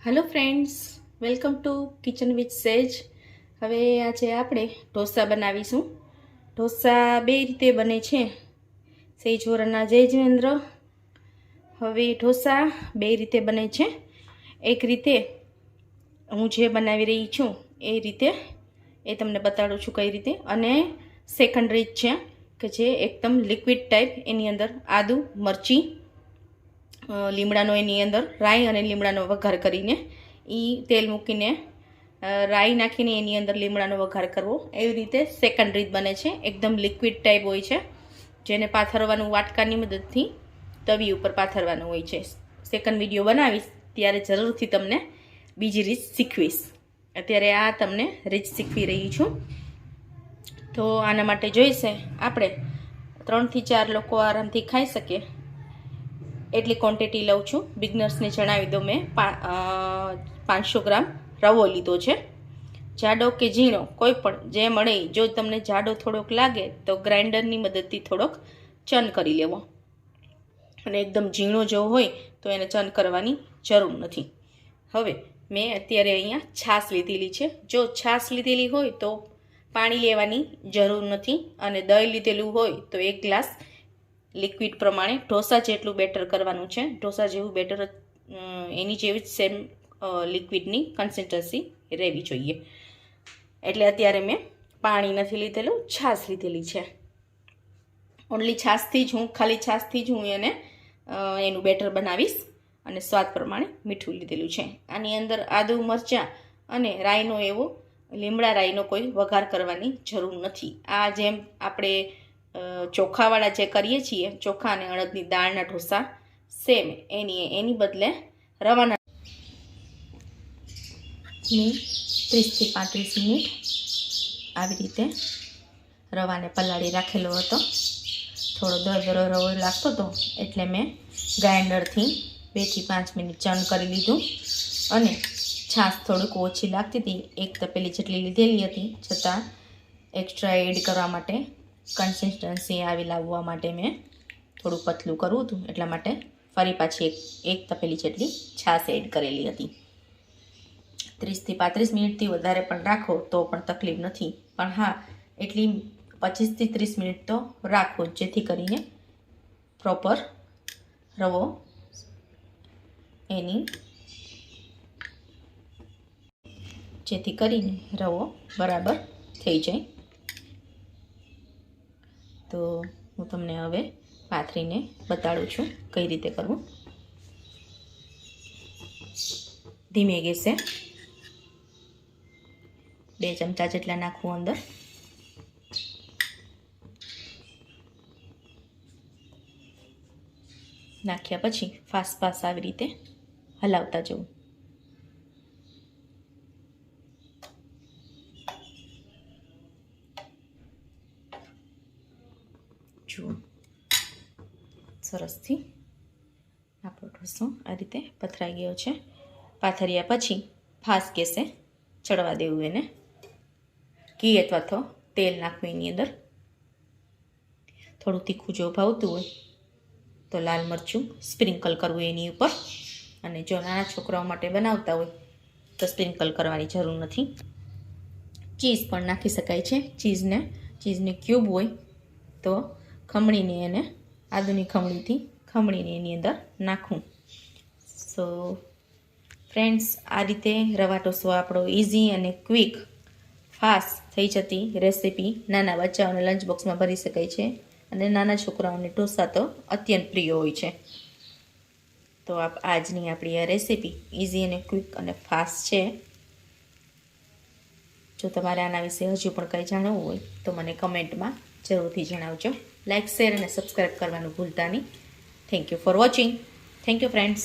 Hello friends, welcome to kitchen with Sej. हवे आज આપણે ઢોસા બનાવીશું। ઢોસા બે રીતે બને છે, સેજોરના જયજેન્દ્ર। હવે ઢોસા બે રીતે બને છે। એક રીતે હું જે બનાવી રહી છું એ રીતે એ તમને બતાડું છું કઈ રીતે, અને સેકન્ડ રીત છે કે જે એકદમ લિક્વિડ ટાઈપ, એની અંદર આદુ મરચી લીમડાનો એની અંદર રાઈ અને લીમડાનો વઘાર કરીને તેલ મૂકીને રાઈ નાખીને એની અંદર લીમડાનો વઘાર કરવો, એવી રીતે સેકન્ડ રીત બને છે। એકદમ લિક્વિડ ટાઈપ હોય છે, જેને પાથરવાનું વાટકાની મદદથી તવી ઉપર પાથરવાનું હોય છે। સેકન્ડ વિડીયો બનાવીશ ત્યારે જરૂરથી તમને બીજી રીત શીખવીશ। અત્યારે આ તમને રીત શીખવી રહી છું। તો આના માટે જોઈશે આપણે 3 થી 4 લોકો આરામથી ખાઈ શકે એટલી ક્વોન્ટિટી લઉં છું। બિગનર્સને જણાવી દઉં, મેં 500 ગ્રામ રવો લીધો છે। જાડો કે ઝીણો કોઈ પણ જે મળે, જો તમને જાડો થોડોક લાગે તો ગ્રાઇન્ડરની મદદથી થોડોક ચન કરી લેવો, અને એકદમ ઝીણો જો હોય તો એને ચન કરવાની જરૂર નથી। હવે મેં અત્યારે અહીંયા છાશ લીધેલી છે। જો છાશ લીધેલી હોય તો પાણી લેવાની જરૂર નથી, અને દહીં લીધેલું હોય તો 1 ગ્લાસ લિક્વિડ પ્રમાણે ઢોસા જેટલું બેટર કરવાનું છે। ઢોસા જેવું બેટર એની જેવી જ સેમ લિક્વિડની કન્સિસ્ટન્સી રહેવી જોઈએ। એટલે અત્યારે મેં પાણી નથી લીધેલું, છાશ લીધેલી છે। ઓનલી છાશથી જ હું, ખાલી છાશથી જ હું એનું બેટર બનાવીશ, અને સ્વાદ પ્રમાણે મીઠું લીધેલું છે। આની અંદર આદુ મરચાં અને રાઈનો એવો લીમડા રાઈનો કોઈ વઘાર કરવાની જરૂર નથી। આ જેમ આપણે ચોખાવાળા જે કરીએ છીએ, ચોખા અને અડદની દાળના ઢોસા, સેમ એની બદલે રવાના 30 થી 35 મિનિટ આવી રીતે રવાને પલાળી રાખેલો હતો। થોડો દરદરો રવો લાગતો હતો એટલે મેં ગ્રાઇન્ડરથી 2 થી 5 મિનિટ ચર્ન કરી લીધું, અને છાશ થોડીક ઓછી લાગતી હતી, 1 તપેલી જેટલી લીધેલી હતી, છતાં એક્સ્ટ્રા એડ કરવા માટે, કન્સિસ્ટન્સી આવી લાવવા માટે મેં થોડું પતલું કરવું હતું, એટલા માટે ફરી પાછી એક તપેલી જેટલી છાશ એડ કરેલી હતી। 30 થી 35 મિનિટથી વધારે પણ રાખો તો પણ તકલીફ નથી, પણ હા, એટલી 25 થી 30 મિનિટ તો રાખો, જેથી કરીને પ્રોપર રવો જેથી કરીને રવો બરાબર થઈ જાય। તો હું તમને હવે પાથરીને બતાડું છું કઈ રીતે કરવું। ધીમે ગેસે 2 ચમચા જેટલા નાખવું અંદર, નાખ્યા પછી ફાસ આવી રીતે હલાવતા જવું। જુઓ, સરસથી આપણો ઢોસો આ રીતે પથરાઈ ગયો છે। પાથર્યા પછી ફાસ ગેસે ચડવા દેવું, એને ઘી અથવા તો તેલ નાખવું એની અંદર। થોડું તીખું જો ભાવતું હોય તો લાલ મરચું સ્પ્રિંકલ કરવું એની ઉપર, અને જો નાના છોકરાઓ માટે બનાવતા હોય તો સ્પ્રિંકલ કરવાની જરૂર નથી। ચીઝ પણ નાખી શકાય છે। ચીઝને ક્યુબ હોય તો ખમણીને એને આદુની ખમણીથી ખમણીને એની અંદર નાખવું। સો ફ્રેન્ડ્સ, આ રીતે રવા ઢોસો આપણો ઇઝી અને ક્વિક ફાસ્ટ થઈ જતી રેસીપી નાના બચ્ચાઓને લંચ બોક્સમાં ભરી શકાય છે, અને નાના છોકરાઓને ઢોસા તો અત્યંત પ્રિય હોય છે। તો આજની આપણી આ રેસીપી ઇઝી અને ક્વિક અને ફાસ્ટ છે। જો તમારે આના વિશે હજુ પણ કંઈ જાણવું હોય તો મને કમેન્ટમાં જરૂરથી જણાવજો। લાઇક, શેર અને સબસ્ક્રાઈબ કરવાનું ભૂલતા નહીં। Thank you for watching. Thank you friends.